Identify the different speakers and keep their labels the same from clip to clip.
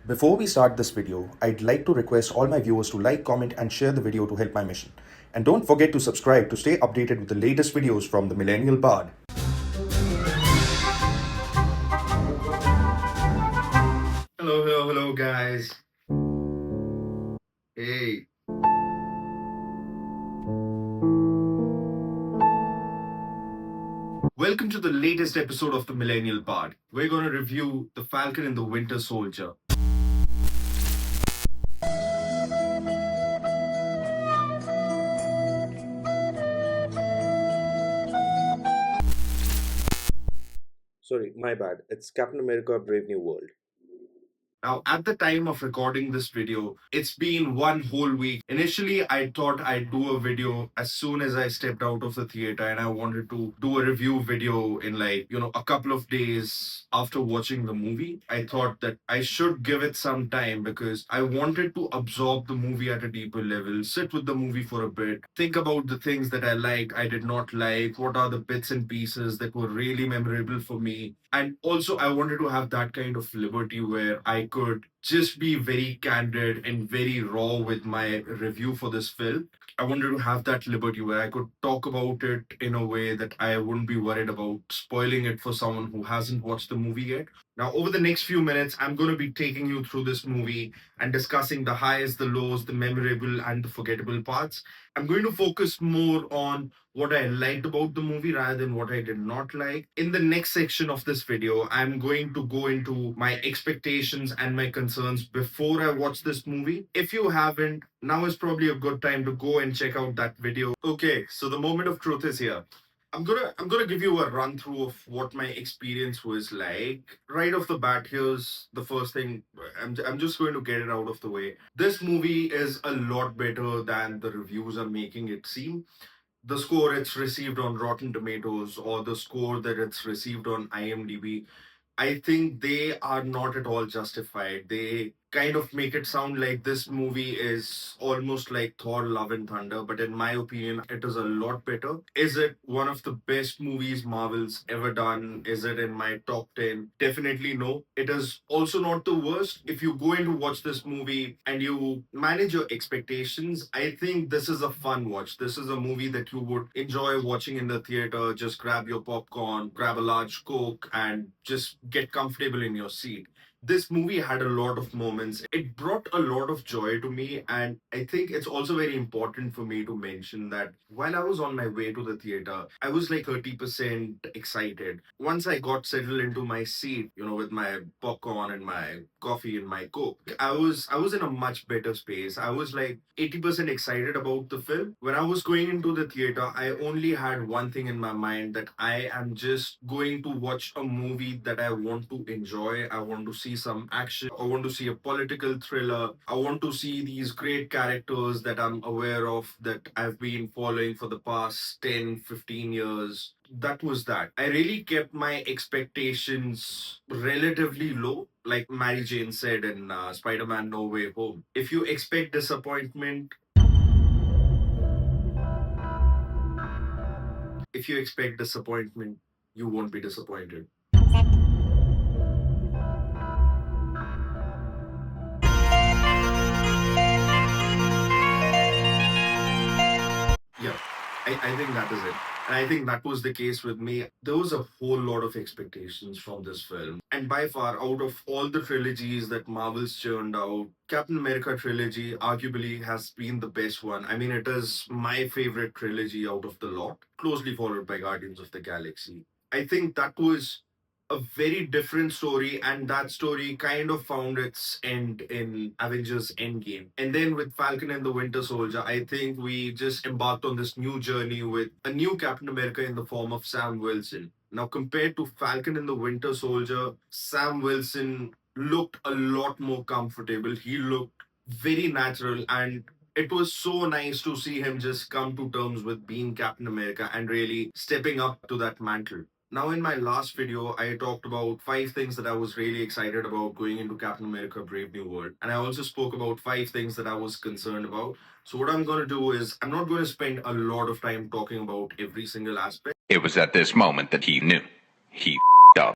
Speaker 1: Before we start this video, I'd like to request all my viewers to like, comment, and share the video to help my mission. And don't forget to subscribe to stay updated with the latest videos from the Millennial Bard.
Speaker 2: Hello, guys. Hey. Welcome to the latest episode of the Millennial Bard. We're going to review The Falcon and the Winter Soldier.
Speaker 1: Sorry, my bad. It's Captain America Brave New World.
Speaker 2: Now, at the time of recording this video, it's been one whole week. Initially, I thought I'd do a video as soon as I stepped out of the theater, and I wanted to do a review video in a couple of days after watching the movie. I thought that I should give it some time because I wanted to absorb the movie at a deeper level, sit with the movie for a bit, think about the things that I liked, I did not like, what are the bits and pieces that were really memorable for me. And also, I wanted to have that kind of liberty where I could just be very candid and very raw with my review for this film. I wanted to have that liberty where I could talk about it in a way that I wouldn't be worried about spoiling it for someone who hasn't watched the movie yet. Now, over the next few minutes, I'm going to be taking you through this movie and discussing the highs, the lows, the memorable, and the forgettable parts. I'm going to focus more on what I liked about the movie rather than what I did not like. In the next section of this video, I'm going to go into my expectations and my concerns before I watch this movie. If you haven't, now is probably a good time to go and check out that video. Okay, so the moment of truth is here. I'm gonna give you a run through of what my experience was like. Right off the bat, here's the first thing. I'm just going to get it out of the way. This movie is a lot better than the reviews are making it seem. The score it's received on Rotten Tomatoes or the score that it's received on IMDb, I think they are not at all justified. They kind of make it sound like this movie is almost like Thor Love and Thunder, but in my opinion, it is a lot better. Is it one of the best movies Marvel's ever done? Is it in my top 10? Definitely no. It is also not the worst. If you go in to watch this movie and you manage your expectations, I think this is a fun watch. This is a movie that you would enjoy watching in the theater. Just grab your popcorn, grab a large Coke, and just get comfortable in your seat. This movie had a lot of moments. It brought a lot of joy to me, and I think it's also very important for me to mention that while I was on my way to the theater, I was like 30% excited. Once I got settled into my seat, with my popcorn and my coffee and my Coke, I was in a much better space. I was like 80% excited about the film. When I was going into the theater, I only had one thing in my mind, that I am just going to watch a movie that I want to enjoy. I want to see some action. I want to see a political thriller. I want to see these great characters that I'm aware of, that I've been following for the past 10, 15 years. That was that. I really kept my expectations relatively low, like Mary Jane said in Spider Man No Way Home. If you expect disappointment, if you expect disappointment, you won't be disappointed. Yeah, I think that is it. And I think that was the case with me. There was a whole lot of expectations from this film. And by far, out of all the trilogies that Marvel's churned out, Captain America trilogy arguably has been the best one. I mean, it is my favorite trilogy out of the lot, closely followed by Guardians of the Galaxy. I think that was a very different story, and that story kind of found its end in Avengers Endgame. And then with Falcon and the Winter Soldier, I think we just embarked on this new journey with a new Captain America in the form of Sam Wilson. Now, compared to Falcon and the Winter Soldier, Sam Wilson looked a lot more comfortable. He looked very natural, and it was so nice to see him just come to terms with being Captain America and really stepping up to that mantle. Now, in my last video, I talked about 5 things that I was really excited about going into Captain America Brave New World. And I also spoke about 5 things that I was concerned about. So, what I'm going to do is, I'm not going to spend a lot of time talking about every single aspect.
Speaker 3: It was at this moment that he knew. He up.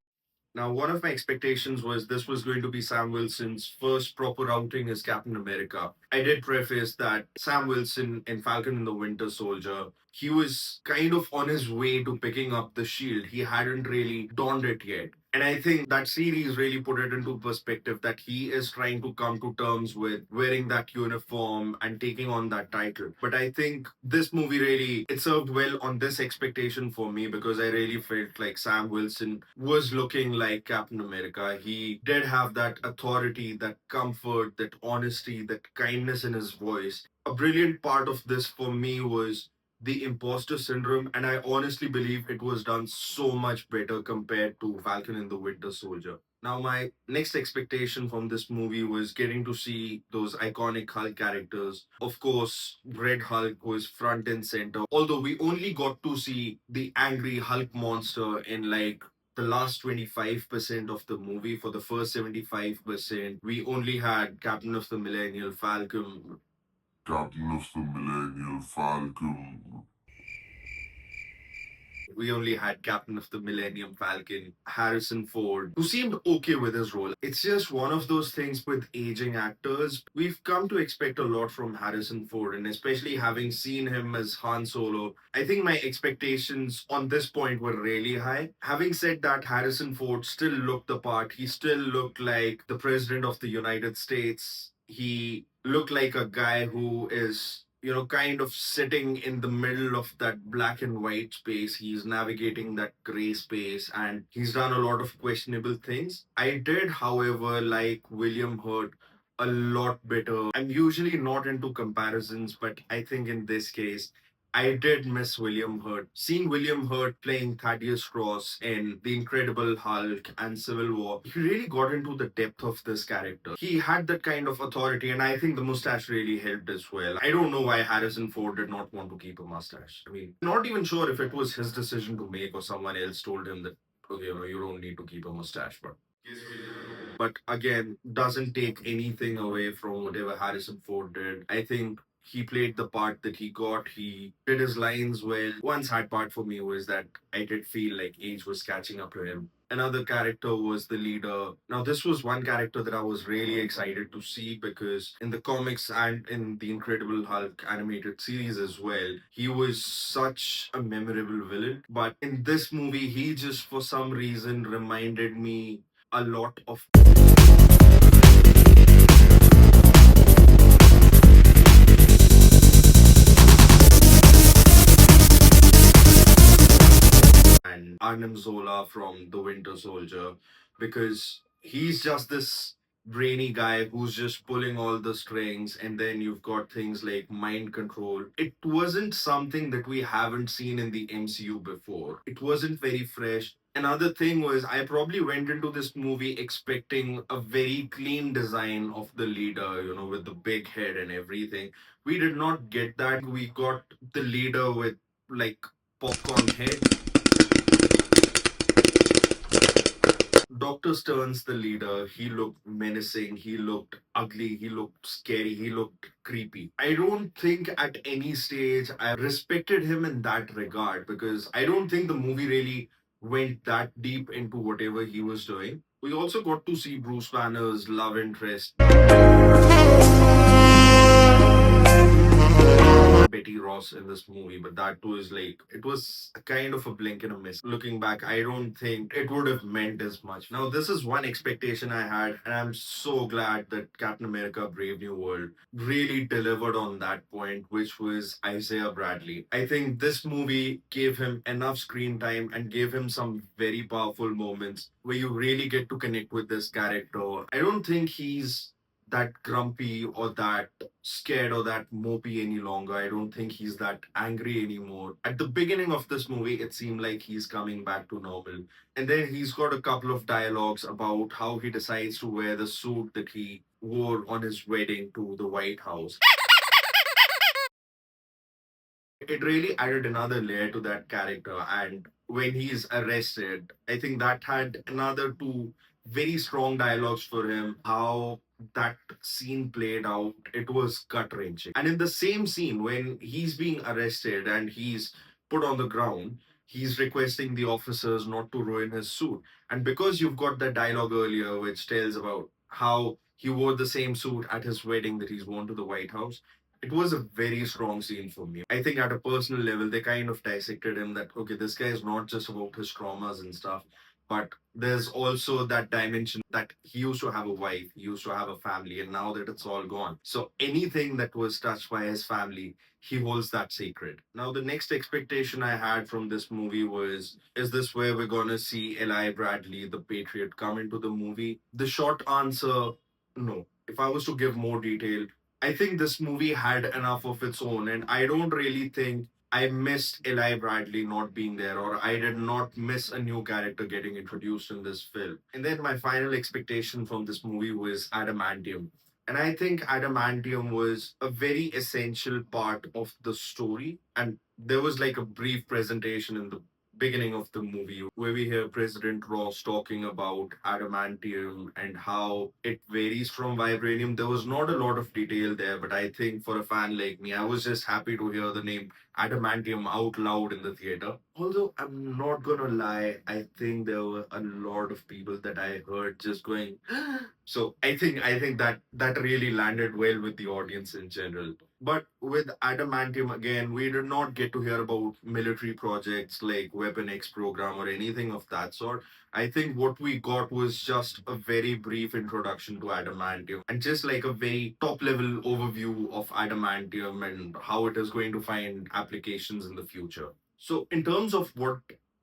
Speaker 2: Now, one of my expectations was this was going to be Sam Wilson's first proper outing as Captain America. I did preface that Sam Wilson in Falcon and the Winter Soldier, he was kind of on his way to picking up the shield. He hadn't really donned it yet. And I think that series really put it into perspective that he is trying to come to terms with wearing that uniform and taking on that title. But I think this movie really it served well on this expectation for me because I really felt like Sam Wilson was looking like Captain America. He did have that authority, that comfort, that honesty, that kindness in his voice. A brilliant part of this for me was the imposter syndrome, and I honestly believe it was done so much better compared to Falcon and the Winter Soldier. Now, my next expectation from this movie was getting to see those iconic Hulk characters. Of course, Red Hulk was front and center, although we only got to see the angry Hulk monster in like the last 25% of the movie. For the first 75%, we only had Captain of the Millennial Falcon. Captain of the Millennial Falcon. We only had Captain of the Millennium Falcon, Harrison Ford, who seemed okay with his role. It's just one of those things with aging actors. We've come to expect a lot from Harrison Ford, and especially having seen him as Han Solo, I think my expectations on this point were really high. Having said that, Harrison Ford still looked the part. He still looked like the President of the United States. He looked like a guy who is kind of sitting in the middle of that black and white space. He's navigating that gray space and he's done a lot of questionable things. I did, however, like William Hurt a lot better. I'm usually not into comparisons, but I think in this case, I did miss William Hurt. Seeing William Hurt playing Thaddeus Ross in The Incredible Hulk and Civil War, he really got into the depth of this character. He had that kind of authority, and I think the mustache really helped as well. I don't know why Harrison Ford did not want to keep a mustache. I mean, not even sure if it was his decision to make or someone else told him that, okay, you don't need to keep a mustache, but again, doesn't take anything away from whatever Harrison Ford did. I think he played the part that he got. He did his lines well. One sad part for me was that I did feel like age was catching up to him. Another character was the leader. Now, this was one character that I was really excited to see because in the comics and in the Incredible Hulk animated series as well, he was such a memorable villain. But in this movie, he just for some reason reminded me a lot of and Arnim Zola from The Winter Soldier because he's just this brainy guy who's just pulling all the strings, and then you've got things like mind control. It wasn't something that we haven't seen in the MCU before. It wasn't very fresh. Another thing was I probably went into this movie expecting a very clean design of the leader, with the big head and everything. We did not get that. We got the leader with like popcorn head. Dr. Stern's the leader. He looked menacing. He looked ugly. He looked scary. He looked creepy. I don't think at any stage I respected him in that regard because I don't think the movie really went that deep into whatever he was doing. We also got to see Bruce Banner's love interest, Betty Ross, in this movie, but that too is like it was a kind of a blink and a miss. Looking back, I don't think it would have meant as much. Now, this is one expectation I had, and I'm so glad that Captain America Brave New World really delivered on that point, which was Isaiah Bradley. I think this movie gave him enough screen time and gave him some very powerful moments where you really get to connect with this character. I don't think he's that grumpy or that scared or that mopey any longer. I don't think he's that angry anymore. At the beginning of this movie, it seemed like he's coming back to normal. And then he's got a couple of dialogues about how he decides to wear the suit that he wore on his wedding to the White House. It really added another layer to that character. And when he's arrested, I think that had another two very strong dialogues for him. How that scene played out, it was gut wrenching. And in the same scene, when he's being arrested and he's put on the ground, he's requesting the officers not to ruin his suit. And because you've got that dialogue earlier, which tells about how he wore the same suit at his wedding that he's worn to the White House, it was a very strong scene for me. I think at a personal level, they kind of dissected him that, okay, this guy is not just about his traumas and stuff, but there's also that dimension that he used to have a wife, he used to have a family, and now that it's all gone. So anything that was touched by his family, he holds that sacred. Now, the next expectation I had from this movie was, is this where we're gonna see Eli Bradley, the Patriot, come into the movie? The short answer, no. If I was to give more detail, I think this movie had enough of its own, and I don't really think I missed Eli Bradley not being there, or I did not miss a new character getting introduced in this film. And then my final expectation from this movie was Adamantium. And I think Adamantium was a very essential part of the story. And there was like a brief presentation in the beginning of the movie where we hear President Ross talking about adamantium and how it varies from vibranium. There was not a lot of detail there, but I think for a fan like me, I was just happy to hear the name adamantium out loud in the theater. Although I'm not gonna lie, I think there were a lot of people that I heard just going. So I think that really landed well with the audience in general. But with Adamantium again, we did not get to hear about military projects like Weapon X program or anything of that sort. I think what we got was just a very brief introduction to Adamantium and just like a very top level overview of Adamantium and how it is going to find applications in the future. So, in terms of what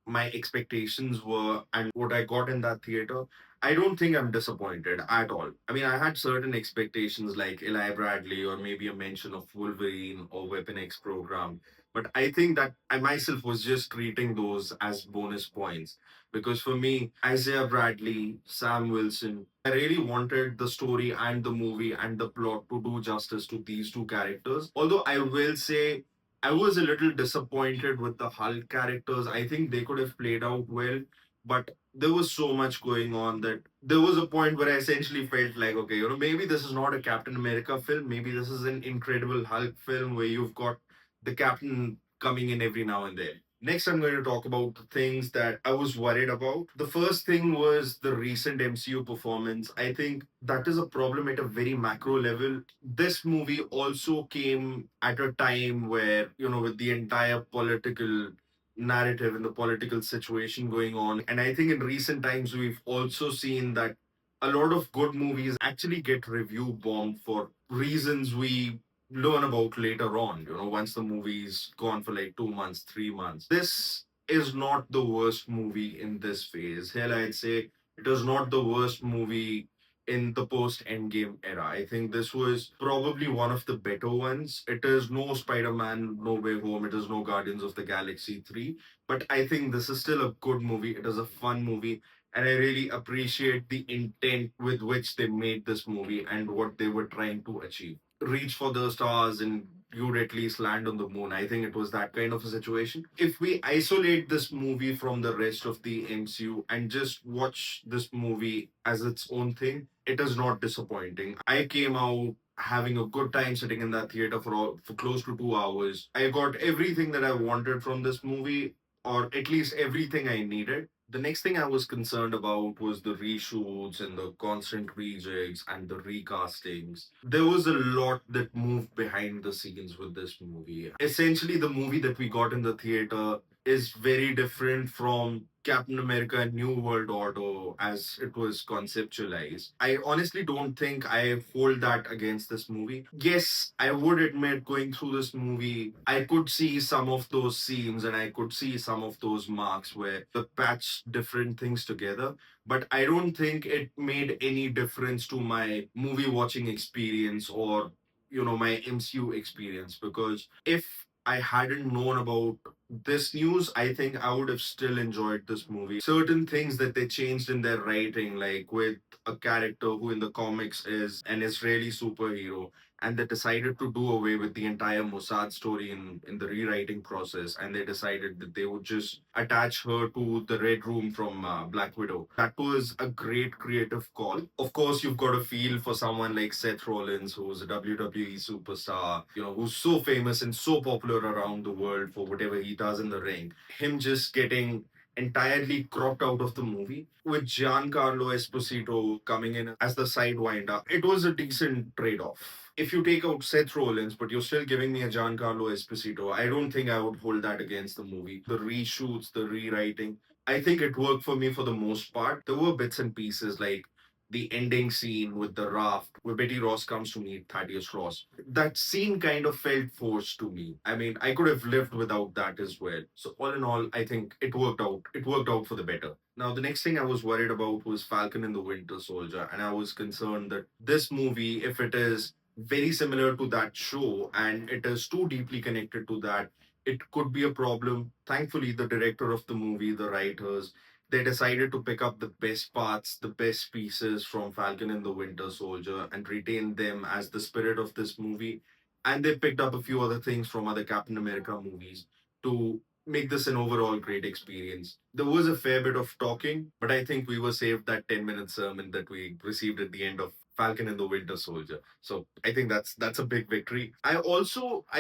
Speaker 2: my expectations were and what I got in that theater, I don't think I'm disappointed at all. I mean, I had certain expectations like Eli Bradley or maybe a mention of Wolverine or Weapon X program. But I think that I myself was just treating those as bonus points. Because for me, Isaiah Bradley, Sam Wilson, I really wanted the story and the movie and the plot to do justice to these two characters. Although I will say I was a little disappointed with the Hulk characters. I think they could have played out well, but there was so much going on that there was a point where I essentially felt like, okay, maybe this is not a Captain America film. Maybe this is an Incredible Hulk film where you've got the Captain coming in every now and then. Next, I'm going to talk about the things that I was worried about. The first thing was the recent MCU performance. I think that is a problem at a very macro level. This movie also came at a time where, with the entire political narrative and the political situation going on. And I think in recent times, we've also seen that a lot of good movies actually get review bombed for reasons we learn about later on, once the movie's gone for like 2 months, 3 months. This is not the worst movie in this phase. Hell, I'd say it is not the worst movie in the post Endgame era. I think this was probably one of the better ones. It is no Spider Man No Way Home, it is no Guardians of the Galaxy 3, but I think this is still a good movie. It is a fun movie. And I really appreciate the intent with which they made this movie and what they were trying to achieve. Reach for the stars and you'd at least land on the moon. I think it was that kind of a situation. If we isolate this movie from the rest of the MCU and just watch this movie as its own thing, it is not disappointing. I came out having a good time sitting in that theater for close to 2 hours. I got everything that I wanted from this movie, or at least everything I needed. The next thing I was concerned about was the reshoots and the constant rejigs and the recastings. There was a lot that moved behind the scenes with this movie. Essentially, the movie that we got in the theater is very different from Captain America New World Order as it was conceptualized. I honestly don't think I hold that against this movie. Yes, I would admit going through this movie, I could see some of those seams and I could see some of those marks where the patch different things together. But I don't think it made any difference to my movie watching experience or my MCU experience, because if I hadn't known about this news, I think I would have still enjoyed this movie. Certain things that they changed in their writing, like with a character who in the comics is an Israeli superhero, and they decided to do away with the entire Mossad story in the rewriting process, and they decided that they would just attach her to the Red Room from Black Widow. That was a great creative call. Of course, you've got to feel for someone like Seth Rollins, who's a WWE superstar, who's so famous and so popular around the world for whatever he does in the ring. Him just getting entirely cropped out of the movie with Giancarlo Esposito coming in as the sidewinder. It was a decent trade-off. If you take out Seth Rollins, but you're still giving me a Giancarlo Esposito, I don't think I would hold that against the movie. The reshoots, the rewriting, I think it worked for me for the most part. There were bits and pieces like the ending scene with the raft where Betty Ross comes to meet Thaddeus Ross. That scene kind of felt forced to me. I mean, I could have lived without that as well. So all in all, I think it worked out. It worked out for the better. Now, the next thing I was worried about was Falcon and the Winter Soldier, and I was concerned that this movie, if it is very similar to that show and it is too deeply connected to that, it could be a problem. Thankfully, the director of the movie, the writers, they decided to pick up the best parts, the best pieces from Falcon and the Winter Soldier and retain them as the spirit of this movie. And they picked up a few other things from other Captain America movies to make this an overall great experience. There was a fair bit of talking, but I think we were saved that 10-minute sermon that we received at the end of Falcon and the Winter Soldier. So I think that's a big victory. I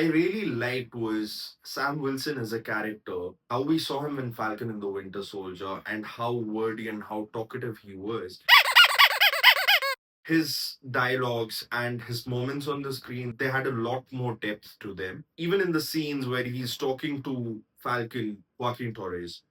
Speaker 2: really liked was Sam Wilson as a character, how we saw him in Falcon and the Winter Soldier, and how wordy and how talkative he was. His dialogues and his moments on the screen, they had a lot more depth to them. Even in the scenes where he's talking to Falcon, Joaquin Torres,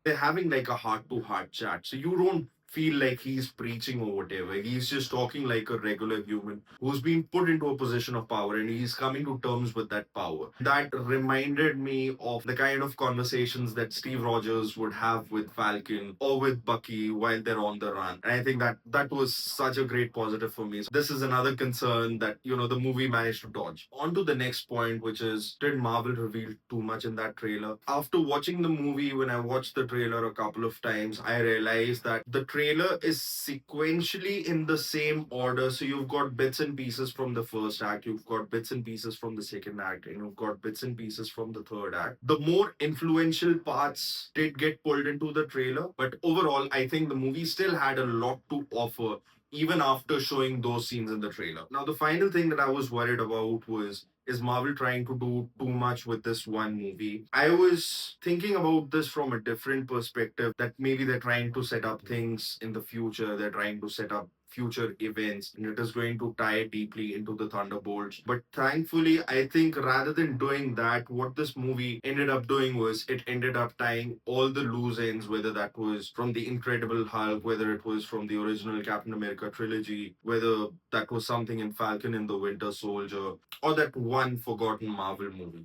Speaker 2: they're having like a heart to heart chat. So you don't feel like he's preaching or whatever. He's just talking like a regular human who's been put into a position of power and he's coming to terms with that power. That reminded me of the kind of conversations that Steve Rogers would have with Falcon or with Bucky while they're on the run. And I think that was such a great positive for me. So this is another concern that, the movie managed to dodge. On to the next point, which is, did Marvel reveal too much in that trailer? After watching the movie, when I watched the trailer a couple of times, I realized that the trailer is sequentially in the same order. So you've got bits and pieces from the first act, you've got bits and pieces from the second act, and you've got bits and pieces from the third act. The more influential parts did get pulled into the trailer, but overall, I think the movie still had a lot to offer even after showing those scenes in the trailer. Now, the final thing that I was worried about was, is Marvel trying to do too much with this one movie? I was thinking about this from a different perspective, that maybe they're trying to set up things in the future, they're trying to set up future events, and it is going to tie deeply into the Thunderbolts. But thankfully, I think rather than doing that, what this movie ended up doing was it ended up tying all the loose ends, whether that was from the Incredible Hulk, whether it was from the original Captain America trilogy, whether that was something in Falcon and the Winter Soldier, or that one forgotten Marvel movie.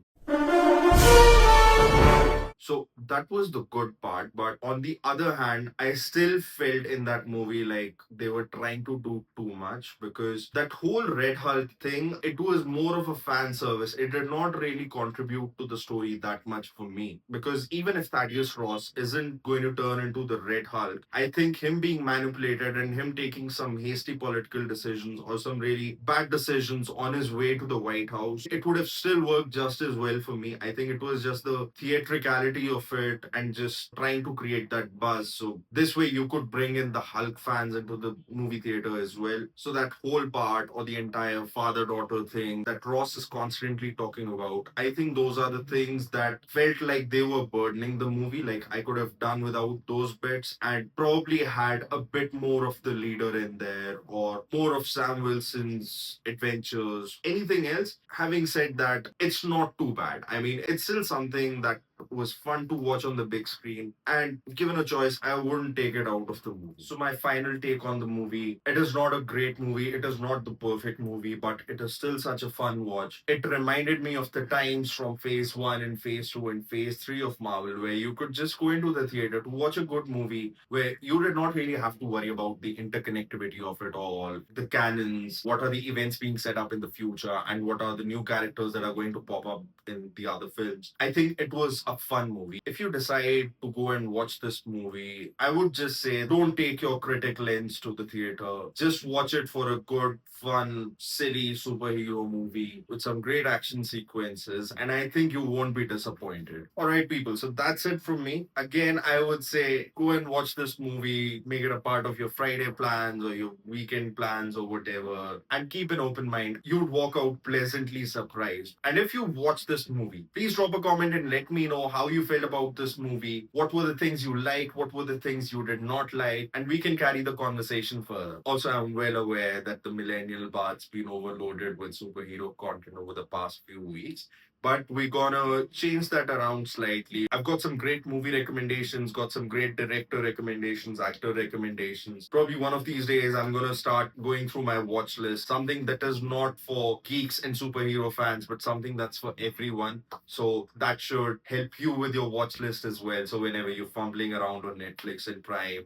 Speaker 2: So that was the good part. But on the other hand, I still felt in that movie like they were trying to do too much, because that whole Red Hulk thing, it was more of a fan service. It did not really contribute to the story that much for me. Because even if Thaddeus Ross isn't going to turn into the Red Hulk, I think him being manipulated and him taking some hasty political decisions or some really bad decisions on his way to the White House, it would have still worked just as well for me. I think it was just the theatricality of it and just trying to create that buzz. So this way you could bring in the Hulk fans into the movie theater as well. So that whole part, or the entire father-daughter thing that Ross is constantly talking about, I think those are the things that felt like they were burdening the movie. Like I could have done without those bits and probably had a bit more of the leader in there, or more of Sam Wilson's adventures. Anything else? Having said that, it's not too bad. I mean, it's still something that was fun to watch on the big screen, and given a choice, I wouldn't take it out of the movie. So my final take on the movie, it is not a great movie, it is not the perfect movie, but it is still such a fun watch. It reminded me of the times from phase 1 and phase 2 and phase 3 of Marvel, where you could just go into the theater to watch a good movie, where you did not really have to worry about the interconnectivity of it all, the canons, what are the events being set up in the future, and what are the new characters that are going to pop up in the other films. I think it was a fun movie. If you decide to go and watch this movie, I would just say don't take your critic lens to the theater. Just watch it for a good, fun, silly superhero movie with some great action sequences, and I think you won't be disappointed. Alright, people, so that's it from me. Again, I would say go and watch this movie, make it a part of your Friday plans or your weekend plans or whatever, and keep an open mind. You'd walk out pleasantly surprised. And if you watch this movie, please drop a comment and let me know how you felt about this movie. What were the things you liked? What were the things you did not like? And we can carry the conversation further. Also, I'm well aware that the millennial bar's been overloaded with superhero content over the past few weeks, but we're gonna change that around slightly. I've got some great movie recommendations, got some great director recommendations, actor recommendations. Probably one of these days, I'm gonna start going through my watch list, something that is not for geeks and superhero fans, but something that's for everyone. So that should help you with your watch list as well. So whenever you're fumbling around on Netflix and Prime,